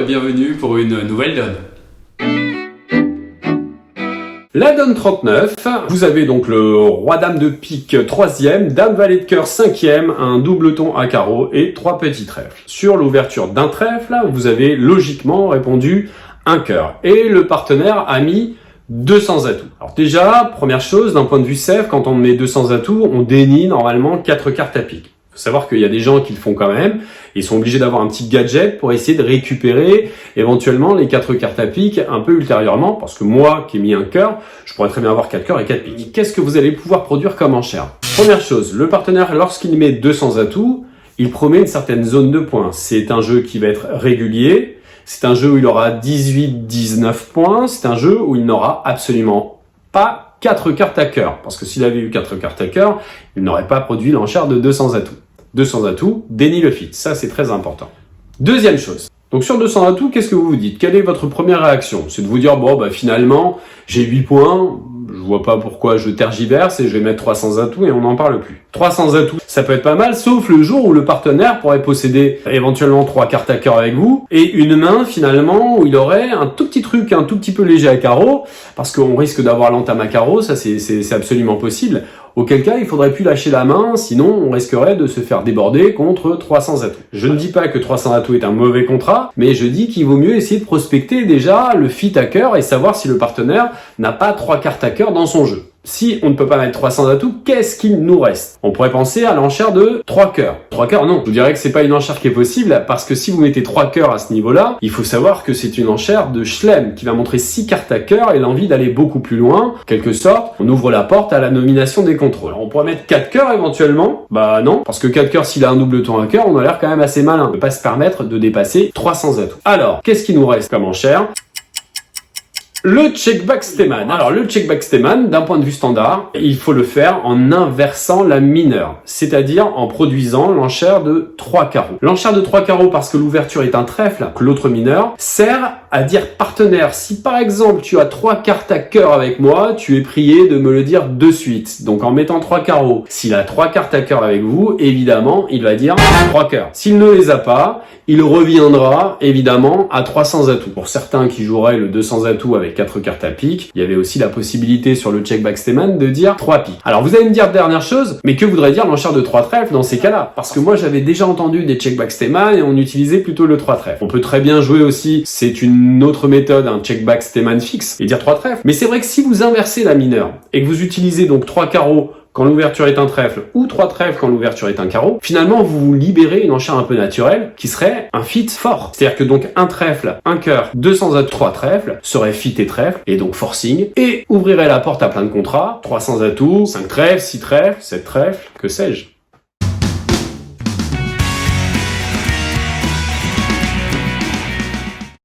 bienvenue pour une nouvelle donne. La donne 39, vous avez donc le roi dame de pique 3e, dame valet de cœur 5e, un doubleton à carreau et 3 petits trèfles. Sur l'ouverture d'un trèfle, vous avez logiquement répondu un cœur et le partenaire a mis 200 atouts. Alors déjà, première chose, d'un point de vue CEF, quand on met 200 atouts, on dénie normalement 4 cartes à pique. Il faut savoir qu'il y a des gens qui le font quand même, ils sont obligés d'avoir un petit gadget pour essayer de récupérer éventuellement les 4 cartes à pique un peu ultérieurement, parce que moi qui ai mis un cœur, je pourrais très bien avoir 4 cœurs et 4 piques. Qu'est-ce que vous allez pouvoir produire comme enchère? Première chose, le partenaire, lorsqu'il met 200 atouts, il promet une certaine zone de points. C'est un jeu qui va être régulier, c'est un jeu où il aura 18-19 points, c'est un jeu où il n'aura absolument pas 4 cartes à cœur, parce que s'il avait eu 4 cartes à cœur, il n'aurait pas produit l'enchère de 200 atouts. 200 atouts, dénie le fit, ça c'est très important. Deuxième chose, donc sur 200 atouts, qu'est-ce que vous vous dites? Quelle est votre première réaction? C'est de vous dire, bon bah finalement, j'ai 8 points, je vois pas pourquoi je tergiverse et je vais mettre 300 atouts et on n'en parle plus. 300 atouts, ça peut être pas mal, sauf le jour où le partenaire pourrait posséder éventuellement 3 cartes à cœur avec vous et une main finalement où il aurait un tout petit truc, un tout petit peu léger à carreau, parce qu'on risque d'avoir l'entame à carreau, ça c'est absolument possible. Auquel cas, il faudrait plus lâcher la main, sinon on risquerait de se faire déborder contre 300 atouts. Je ne dis pas que 300 atouts est un mauvais contrat, mais je dis qu'il vaut mieux essayer de prospecter déjà le fit à cœur et savoir si le partenaire n'a pas 3 cartes à cœur dans son jeu. Si on ne peut pas mettre 300 atouts, qu'est-ce qu'il nous reste? On pourrait penser à l'enchère de 3 cœurs. 3 cœurs, non. Je vous dirais que c'est pas une enchère qui est possible, parce que si vous mettez 3 cœurs à ce niveau-là, il faut savoir que c'est une enchère de Schlem, qui va montrer 6 cartes à cœur et l'envie d'aller beaucoup plus loin. En quelque sorte, on ouvre la porte à la nomination des contrôles. On pourrait mettre 4 cœurs éventuellement. Bah non, parce que 4 cœurs, s'il a un doubleton à cœur, on a l'air quand même assez malin. On ne peut pas se permettre de dépasser 300 atouts. Alors, qu'est-ce qui nous reste comme enchère? Le checkback Steman. Alors le checkback Steman, d'un point de vue standard, il faut le faire en inversant la mineure, c'est-à-dire en produisant l'enchère de 3 carreaux. L'enchère de 3 carreaux, parce que l'ouverture est un trèfle, que l'autre mineur, sert à dire partenaire. Si par exemple tu as 3 cartes à cœur avec moi, tu es prié de me le dire de suite. Donc en mettant 3 carreaux, s'il a 3 cartes à cœur avec vous, évidemment, il va dire 3 cœurs. S'il ne les a pas, il reviendra évidemment à 300 atouts. Pour certains qui joueraient le 200 atouts avec 4 cartes à pique, il y avait aussi la possibilité sur le checkback Steman de dire 3 piques. Alors vous allez me dire dernière chose, mais que voudrait dire l'enchère de 3 trèfles dans ces cas-là? Parce que moi j'avais déjà entendu des checkback Steman et on utilisait plutôt le 3 trèfles. On peut très bien jouer aussi, c'est une autre méthode, un checkback Steman fixe et dire 3 trèfles. Mais c'est vrai que si vous inversez la mineure et que vous utilisez donc 3 carreaux quand l'ouverture est un trèfle, ou 3 trèfles quand l'ouverture est un carreau, finalement vous vous libérez une enchère un peu naturelle qui serait un fit fort. C'est-à-dire que donc un trèfle, un cœur, 200 atouts, 3 trèfles serait fit et trèfle, et donc forcing, et ouvrirait la porte à plein de contrats, 300 atouts, 5 trèfles, 6 trèfles, 7 trèfles, que sais-je.